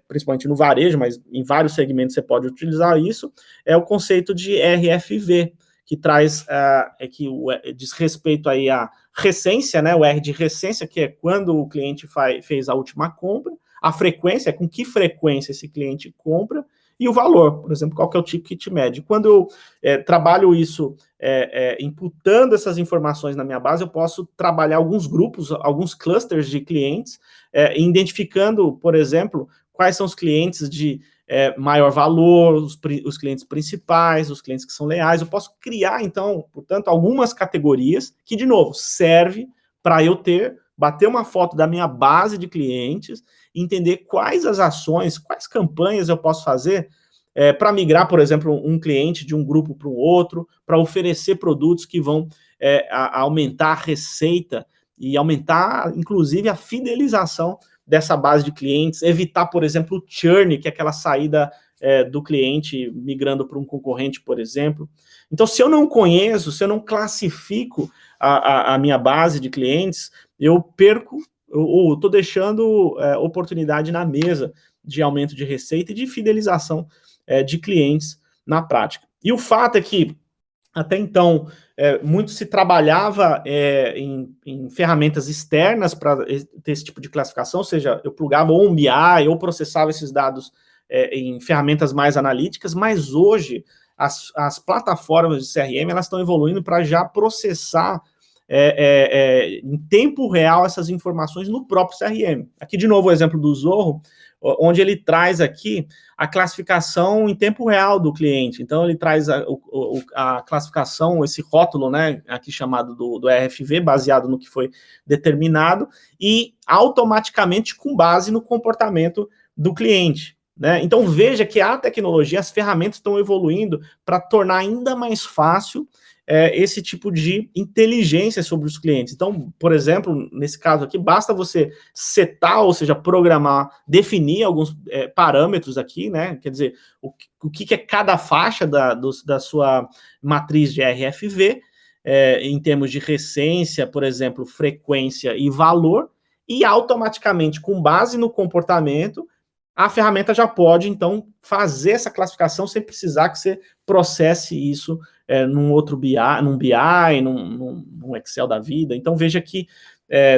principalmente no varejo, mas em vários segmentos você pode utilizar isso, é o conceito de RFV, que traz, diz respeito aí à recência, né? O R de recência, que é quando o cliente fez a última compra, a frequência, com que frequência esse cliente compra, e o valor, por exemplo, qual que é o ticket médio. Quando eu trabalho isso, imputando essas informações na minha base, eu posso trabalhar alguns grupos, alguns clusters de clientes, identificando, por exemplo, quais são os clientes de maior valor, os clientes principais, os clientes que são leais. Eu posso criar, então, portanto, algumas categorias que, de novo, serve para eu bater uma foto da minha base de clientes, entender quais as ações, quais campanhas eu posso fazer para migrar, por exemplo, um cliente de um grupo para o outro, para oferecer produtos que vão aumentar a receita e aumentar, inclusive, a fidelização dessa base de clientes, evitar, por exemplo, o churn, que é aquela saída do cliente migrando para um concorrente, por exemplo. Então, se eu não conheço, se eu não classifico a minha base de clientes, eu perco, ou estou deixando oportunidade na mesa de aumento de receita e de fidelização de clientes na prática. E o fato é que, até então, muito se trabalhava em ferramentas externas para ter esse tipo de classificação, ou seja, eu plugava ou um BI ou processava esses dados em ferramentas mais analíticas, mas hoje as plataformas de CRM elas estão evoluindo para já processar em tempo real essas informações no próprio CRM. Aqui, de novo, o exemplo do Zorro, onde ele traz aqui a classificação em tempo real do cliente. Então, ele traz a classificação, esse rótulo, né, aqui chamado do RFV, baseado no que foi determinado, e automaticamente com base no comportamento do cliente, né? Então, veja que a tecnologia, as ferramentas estão evoluindo para tornar ainda mais fácil esse tipo de inteligência sobre os clientes. Então, por exemplo, nesse caso aqui, basta você setar, ou seja, programar, definir alguns parâmetros aqui, né? Quer dizer, o que é cada faixa da sua matriz de RFV, em termos de recência, por exemplo, frequência e valor, e automaticamente, com base no comportamento, a ferramenta já pode, então, fazer essa classificação sem precisar que você processe isso num outro BI, num Excel da vida. Então, veja que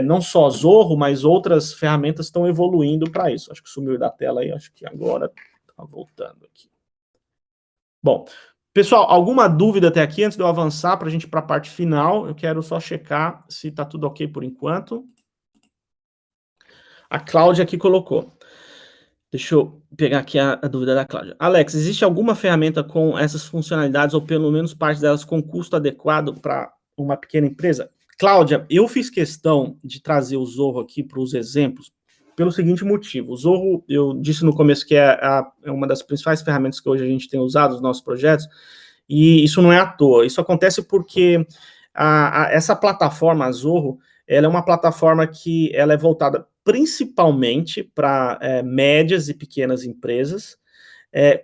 não só Zorro, mas outras ferramentas estão evoluindo para isso. Acho que sumiu da tela aí, acho que agora está voltando aqui. Bom, pessoal, alguma dúvida até aqui, antes de eu avançar para a gente ir para a parte final? Eu quero só checar se está tudo ok por enquanto. A Cláudia aqui colocou. Deixa eu pegar aqui a dúvida da Cláudia. Alex, existe alguma ferramenta com essas funcionalidades, ou pelo menos parte delas, com custo adequado para uma pequena empresa? Cláudia, eu fiz questão de trazer o Zorro aqui para os exemplos, pelo seguinte motivo. O Zorro, eu disse no começo que é uma das principais ferramentas que hoje a gente tem usado nos nossos projetos, e isso não é à toa. Isso acontece porque essa plataforma, a Zorro, ela é uma plataforma que ela é voltada principalmente para médias e pequenas empresas,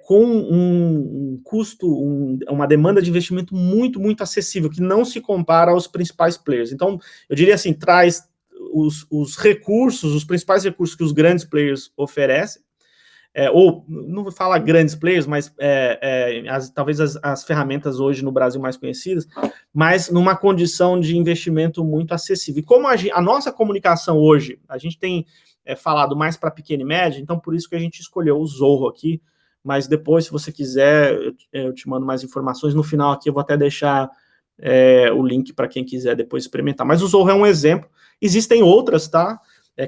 com um custo, uma demanda de investimento muito, muito acessível, que não se compara aos principais players. Então, eu diria assim, traz os recursos, os principais recursos que os grandes players oferecem, ou não vou falar grandes players, mas talvez as ferramentas hoje no Brasil mais conhecidas, mas numa condição de investimento muito acessível. E como a nossa comunicação hoje, a gente tem falado mais para pequena e média, então por isso que a gente escolheu o Zorro aqui, mas depois, se você quiser, eu te mando mais informações. No final aqui eu vou até deixar o link para quem quiser depois experimentar. Mas o Zorro é um exemplo. Existem outras, tá?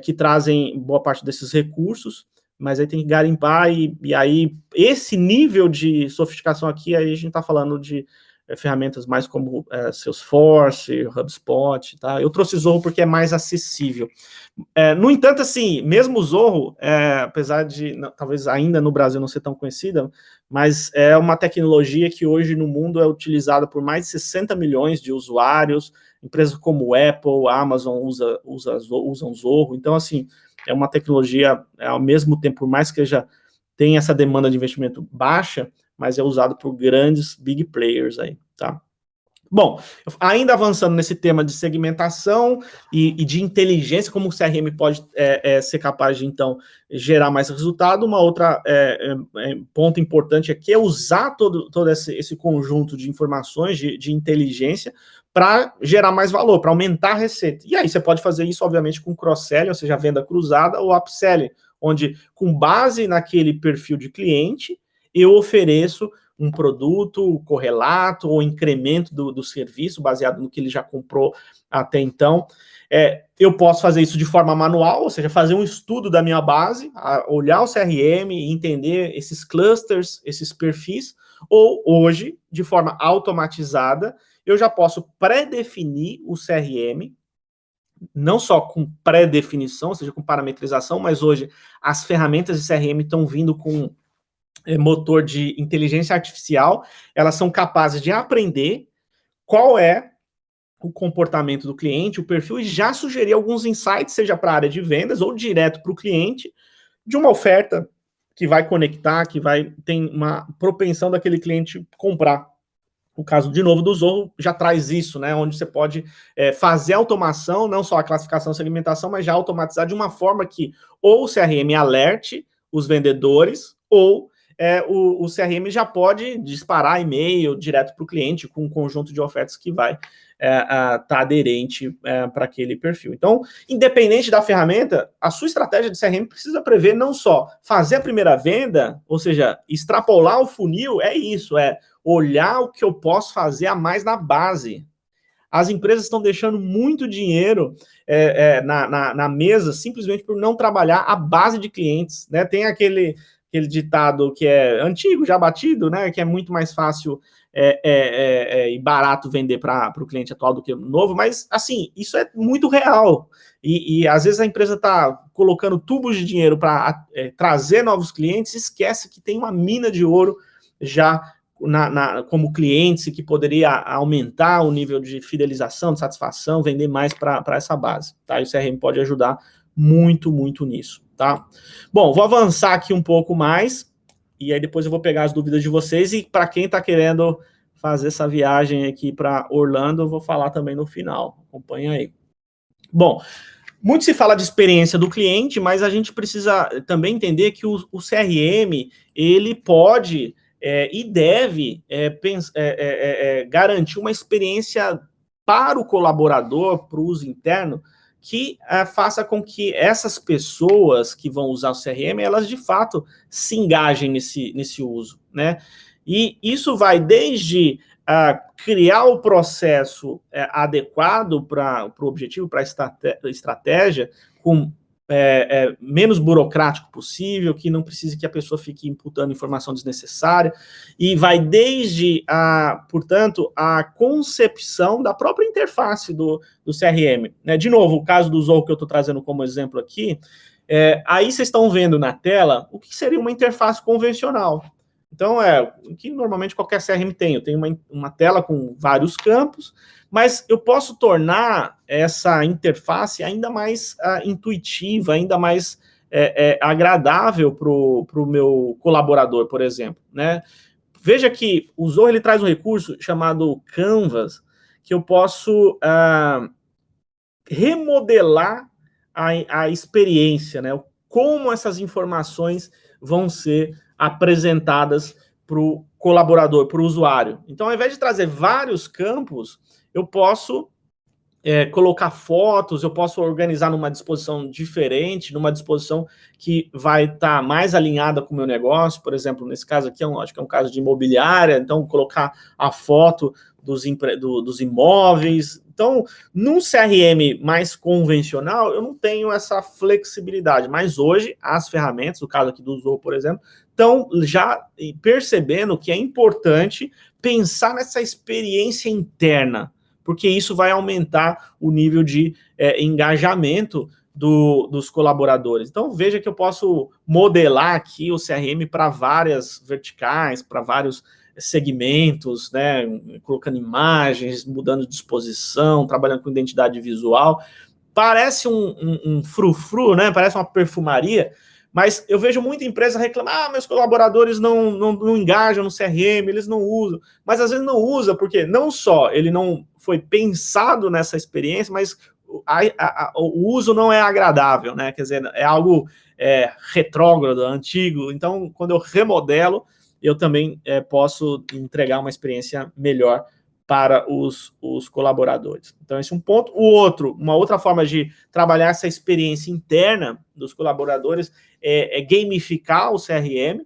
Que trazem boa parte desses recursos, mas aí tem que garimpar, e aí esse nível de sofisticação aqui, aí a gente está falando de ferramentas mais como Salesforce, HubSpot, tá? Eu trouxe Zorro porque é mais acessível. No entanto, assim, mesmo o Zorro, apesar de talvez ainda no Brasil não ser tão conhecida, mas é uma tecnologia que hoje no mundo é utilizada por mais de 60 milhões de usuários, empresas como Apple, Amazon usam Zorro, então assim, é uma tecnologia, ao mesmo tempo, por mais que já tenha essa demanda de investimento baixa, mas é usado por grandes big players aí, tá? Bom, ainda avançando nesse tema de segmentação e de inteligência, como o CRM pode ser capaz de, então, gerar mais resultado, uma outra ponto importante aqui é usar todo esse conjunto de informações, de inteligência, para gerar mais valor, para aumentar a receita. E aí você pode fazer isso, obviamente, com cross-selling, ou seja, venda cruzada, ou upselling, onde, com base naquele perfil de cliente, eu ofereço um produto correlato ou incremento do serviço, baseado no que ele já comprou até então. Eu posso fazer isso de forma manual, ou seja, fazer um estudo da minha base, olhar o CRM, entender esses clusters, esses perfis, ou hoje, de forma automatizada, eu já posso pré-definir o CRM, não só com pré-definição, ou seja, com parametrização, mas hoje as ferramentas de CRM estão vindo com motor de inteligência artificial, elas são capazes de aprender qual é o comportamento do cliente, o perfil, e já sugerir alguns insights, seja para a área de vendas ou direto para o cliente, de uma oferta que vai conectar, tem uma propensão daquele cliente comprar. O caso, de novo, do Zorro já traz isso, né? Onde você pode fazer automação, não só a classificação e segmentação, mas já automatizar de uma forma que ou o CRM alerte os vendedores, ou o CRM já pode disparar e-mail direto para o cliente com um conjunto de ofertas que vai estar aderente para aquele perfil. Então, independente da ferramenta, a sua estratégia de CRM precisa prever não só fazer a primeira venda, ou seja, extrapolar o funil, é isso, olhar o que eu posso fazer a mais na base. As empresas estão deixando muito dinheiro na mesa simplesmente por não trabalhar a base de clientes, né? Tem aquele ditado que é antigo, já batido, né? Que é muito mais fácil e barato vender para o cliente atual do que o novo, mas assim, isso é muito real. E às vezes a empresa está colocando tubos de dinheiro para trazer novos clientes, esquece que tem uma mina de ouro já como clientes, e que poderia aumentar o nível de fidelização, de satisfação, vender mais para essa base, tá? E o CRM pode ajudar muito, muito nisso, tá? Bom, vou avançar aqui um pouco mais, e aí depois eu vou pegar as dúvidas de vocês, e para quem está querendo fazer essa viagem aqui para Orlando, eu vou falar também no final, acompanha aí. Bom, Muito se fala de experiência do cliente, mas a gente precisa também entender que o CRM, ele pode e deve garantir uma experiência para o colaborador, para o uso interno, que faça com que essas pessoas que vão usar o CRM, elas de fato se engajem nesse uso, né? E isso vai desde criar o processo adequado para o objetivo, para a estratégia, com menos burocrático possível, que não precise que a pessoa fique imputando informação desnecessária, e vai desde, portanto, a concepção da própria interface do CRM. Né? De novo, o caso do Zoho que eu estou trazendo como exemplo aqui, aí vocês estão vendo na tela o que seria uma interface convencional. Então, o que normalmente qualquer CRM tem. Eu tenho uma tela com vários campos, mas eu posso tornar essa interface ainda mais intuitiva, ainda mais agradável para o meu colaborador, por exemplo. Né? Veja que o Zoho ele traz um recurso chamado Canvas, que eu posso remodelar a experiência, né? Como essas informações vão ser apresentadas para o colaborador, para o usuário. Então, ao invés de trazer vários campos, eu posso colocar fotos, eu posso organizar numa disposição diferente, numa disposição que vai estar mais alinhada com o meu negócio. Por exemplo, nesse caso aqui, acho que é um caso de imobiliária, então colocar a foto dos imóveis. Então, num CRM mais convencional, eu não tenho essa flexibilidade, mas hoje as ferramentas, no caso aqui do Zoho, por exemplo, estão já percebendo que é importante pensar nessa experiência interna, porque isso vai aumentar o nível de engajamento dos colaboradores. Então, veja que eu posso modelar aqui o CRM para várias verticais, para vários segmentos, né, colocando imagens, mudando de disposição, trabalhando com identidade visual. Parece um frufru, né? Parece uma perfumaria, mas eu vejo muita empresa reclamar, meus colaboradores não engajam no CRM, eles não usam. Mas às vezes não usa, porque não só ele não foi pensado nessa experiência, mas o uso não é agradável, né? Quer dizer, é algo retrógrado, antigo. Então, quando eu remodelo, eu também posso entregar uma experiência melhor para os colaboradores. Então, esse é um ponto. Uma outra forma de trabalhar essa experiência interna dos colaboradores é gamificar o CRM.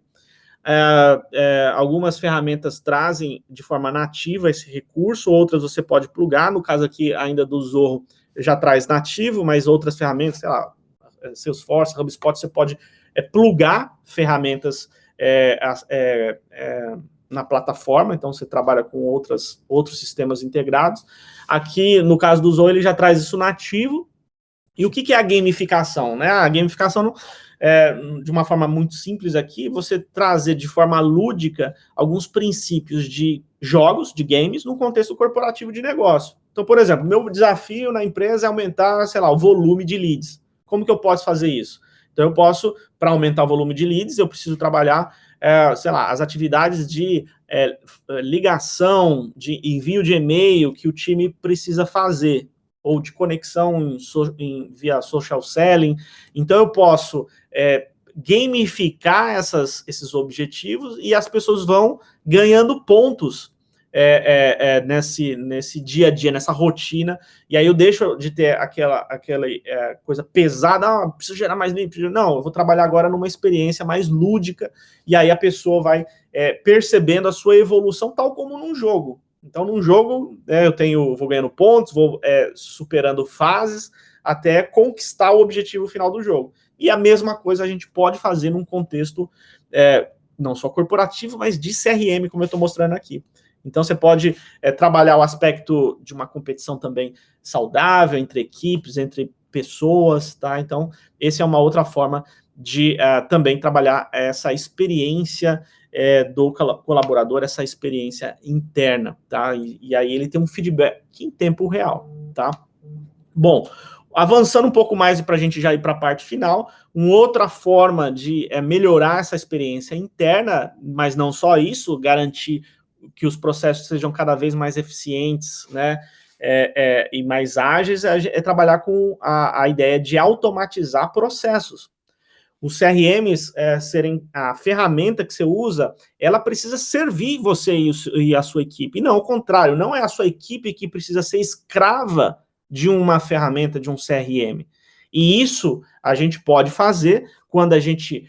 Algumas ferramentas trazem de forma nativa esse recurso, outras você pode plugar. No caso aqui, ainda do Zoho, já traz nativo, mas outras ferramentas, sei lá, Salesforce, HubSpot, você pode plugar ferramentas na plataforma, então você trabalha com outros sistemas integrados. Aqui, no caso do Zoho, ele já traz isso nativo. E o que é a gamificação? Né? A gamificação, de uma forma muito simples aqui, você trazer de forma lúdica alguns princípios de jogos, de games, no contexto corporativo de negócio. Então, por exemplo, meu desafio na empresa é aumentar, sei lá, o volume de leads. Como que eu posso fazer isso? Então, eu posso, para aumentar o volume de leads, eu preciso trabalhar, sei lá, as atividades de ligação, de envio de e-mail que o time precisa fazer, ou de conexão via social selling. Então, eu posso gamificar esses objetivos e as pessoas vão ganhando pontos nesse dia a dia, nessa rotina, e aí eu deixo de ter aquela coisa pesada, preciso gerar mais lead. Não, eu vou trabalhar agora numa experiência mais lúdica, e aí a pessoa vai percebendo a sua evolução, tal como num jogo. Então, num jogo, eu vou ganhando pontos, vou superando fases, até conquistar o objetivo final do jogo. E a mesma coisa a gente pode fazer num contexto não só corporativo, mas de CRM, como eu estou mostrando aqui. Então, você pode trabalhar o aspecto de uma competição também saudável entre equipes, entre pessoas, tá? Então, essa é uma outra forma de também trabalhar essa experiência do colaborador, essa experiência interna, tá? E aí ele tem um feedback em tempo real, tá? Bom, avançando um pouco mais para a gente já ir para a parte final, uma outra forma de melhorar essa experiência interna, mas não só isso, garantir que os processos sejam cada vez mais eficientes, né? e mais ágeis é trabalhar com a ideia de automatizar processos. Os CRMs serem a ferramenta que você usa, ela precisa servir você e a sua equipe. E não, ao contrário, não é a sua equipe que precisa ser escrava de uma ferramenta, de um CRM. E isso a gente pode fazer quando a gente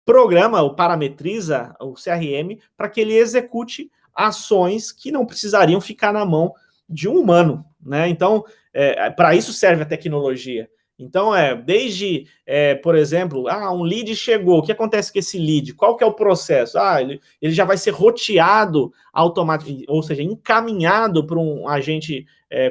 programa ou parametriza o CRM para que ele execute ações que não precisariam ficar na mão de um humano, né? Então, para isso serve a tecnologia. Então, desde, por exemplo, um lead chegou, o que acontece com esse lead? Qual que é o processo? Ele já vai ser roteado automaticamente, ou seja, encaminhado para um agente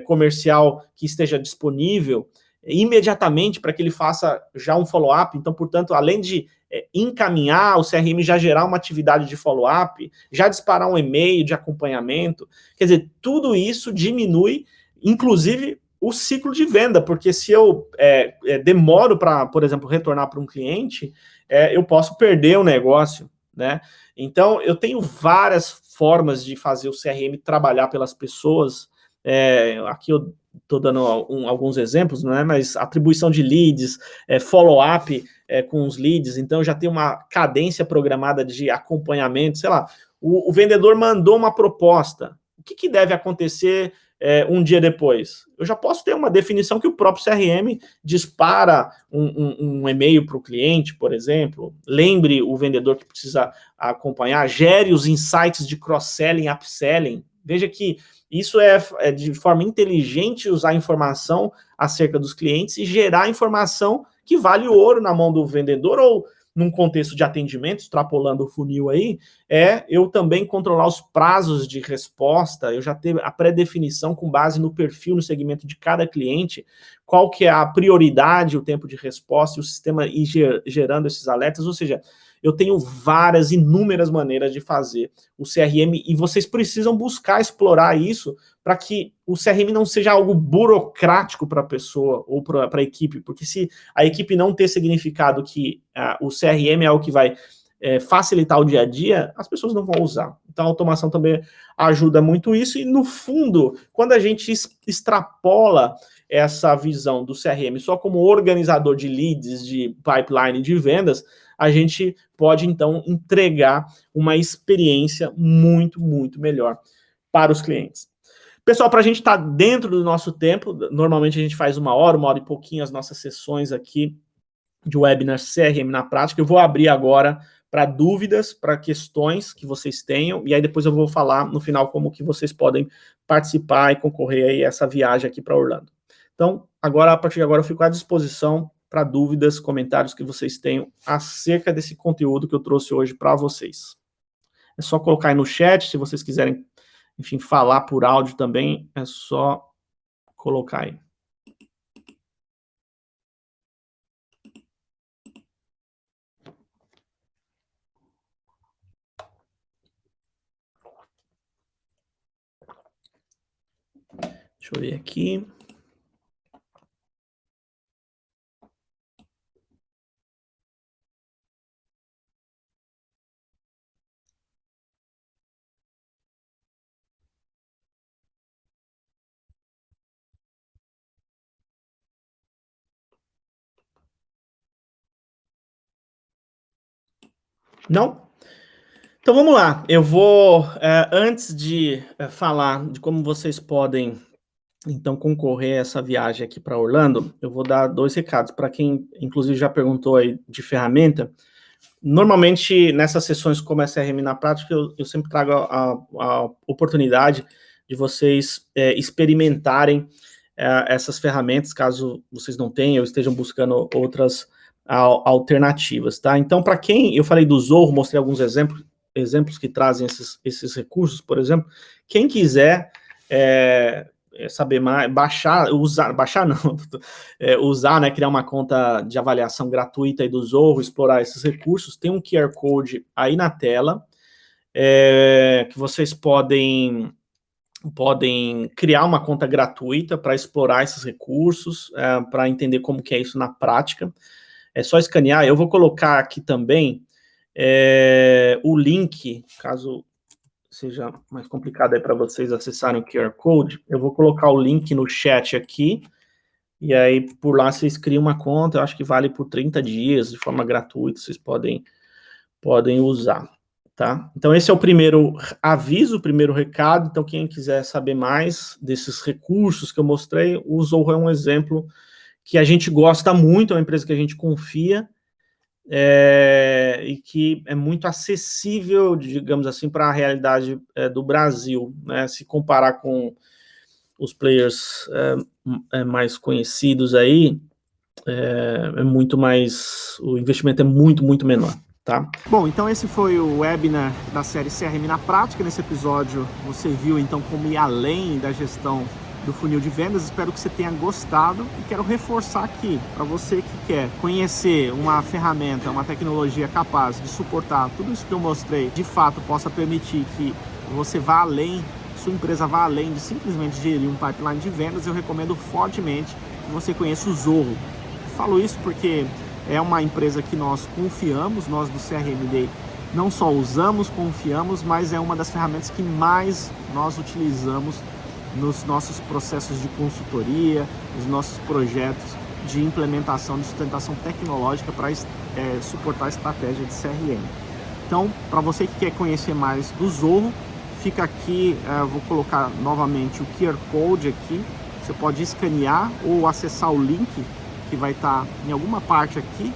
comercial que esteja disponível imediatamente para que ele faça já um follow-up. Então, portanto, além de encaminhar, o CRM já gerar uma atividade de follow-up, já disparar um e-mail de acompanhamento, quer dizer, tudo isso diminui, inclusive, o ciclo de venda, porque se eu demoro para, por exemplo, retornar para um cliente, eu posso perder o negócio, né? Então, eu tenho várias formas de fazer o CRM trabalhar pelas pessoas. Aqui eu estou dando alguns exemplos, né? Mas atribuição de leads, follow-up com os leads, então já tem uma cadência programada de acompanhamento, sei lá, o vendedor mandou uma proposta, o que deve acontecer um dia depois? Eu já posso ter uma definição que o próprio CRM dispara um e-mail para o cliente, por exemplo, lembre o vendedor que precisa acompanhar, gere os insights de cross-selling, upselling. Veja que isso é de forma inteligente usar informação acerca dos clientes e gerar informação que vale ouro na mão do vendedor, ou num contexto de atendimento, extrapolando o funil aí, eu também controlar os prazos de resposta, eu já ter a pré-definição com base no perfil, no segmento de cada cliente, qual que é a prioridade, o tempo de resposta, e o sistema ir gerando esses alertas, ou seja, eu tenho inúmeras maneiras de fazer o CRM, e vocês precisam buscar explorar isso para que o CRM não seja algo burocrático para a pessoa ou para a equipe, porque se a equipe não ter significado que o CRM é algo que vai facilitar o dia a dia, as pessoas não vão usar. Então, a automação também ajuda muito isso, e no fundo, quando a gente extrapola essa visão do CRM só como organizador de leads, de pipeline, de vendas, a gente pode, então, entregar uma experiência muito, muito melhor para os clientes. Pessoal, para a gente estar dentro do nosso tempo, normalmente a gente faz 1 hora e pouquinho as nossas sessões aqui de webinar CRM na prática. Eu vou abrir agora para dúvidas, para questões que vocês tenham, e aí depois eu vou falar no final como que vocês podem participar e concorrer aí a essa viagem aqui para Orlando. Então, agora, a partir de agora, eu fico à disposição para dúvidas, comentários que vocês tenham acerca desse conteúdo que eu trouxe hoje para vocês. É só colocar aí no chat, se vocês quiserem, enfim, falar por áudio também, é só colocar aí. Deixa eu ver aqui. Não? Então vamos lá. Eu vou, antes de falar de como vocês podem, então, concorrer a essa viagem aqui para Orlando, eu vou dar 2 recados. Para quem, inclusive, já perguntou aí de ferramenta, normalmente nessas sessões como SRM na prática, eu sempre trago a oportunidade de vocês experimentarem essas ferramentas, caso vocês não tenham ou estejam buscando outras alternativas, tá? Então, para quem, eu falei do Zorro, mostrei alguns exemplos que trazem esses recursos, por exemplo, quem quiser saber mais, baixar não, usar, né, criar uma conta de avaliação gratuita aí do Zorro, explorar esses recursos, tem um QR Code aí na tela, que vocês podem criar uma conta gratuita para explorar esses recursos, para entender como que é isso na prática. É só escanear. Eu vou colocar aqui também o link, caso seja mais complicado aí para vocês acessarem o QR Code, eu vou colocar o link no chat aqui, e aí por lá vocês criam uma conta, eu acho que vale por 30 dias, de forma gratuita, vocês podem usar, tá? Então esse é o primeiro aviso, o primeiro recado. Então quem quiser saber mais desses recursos que eu mostrei, o Zoho é um exemplo que a gente gosta muito, é uma empresa que a gente confia, e que é muito acessível, digamos assim, para a realidade do Brasil, né? Se comparar com os players mais conhecidos aí, é muito mais, o investimento é muito, muito menor. Tá? Bom, então esse foi o webinar da série CRM na prática. Nesse episódio você viu então como ir além da gestão do funil de vendas. Espero que você tenha gostado e quero reforçar aqui para você que quer conhecer uma ferramenta, uma tecnologia capaz de suportar tudo isso que eu mostrei, de fato possa permitir que você vá além, sua empresa vá além de simplesmente gerir um pipeline de vendas. Eu recomendo fortemente que você conheça o Zoho. Falo isso porque é uma empresa que nós confiamos, nós do CRMD não só usamos, confiamos, mas é uma das ferramentas que mais nós utilizamos nos nossos processos de consultoria, nos nossos projetos de implementação, de sustentação tecnológica para suportar a estratégia de CRM. Então, para você que quer conhecer mais do Zoho, fica aqui, vou colocar novamente o QR Code aqui, você pode escanear ou acessar o link que vai estar em alguma parte aqui,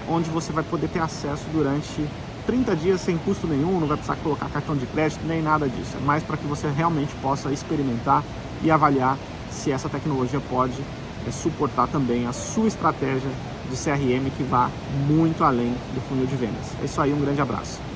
onde você vai poder ter acesso durante 30 dias sem custo nenhum, não vai precisar colocar cartão de crédito, nem nada disso. É mais para que você realmente possa experimentar e avaliar se essa tecnologia pode suportar também a sua estratégia de CRM que vá muito além do funil de vendas. É isso aí, um grande abraço.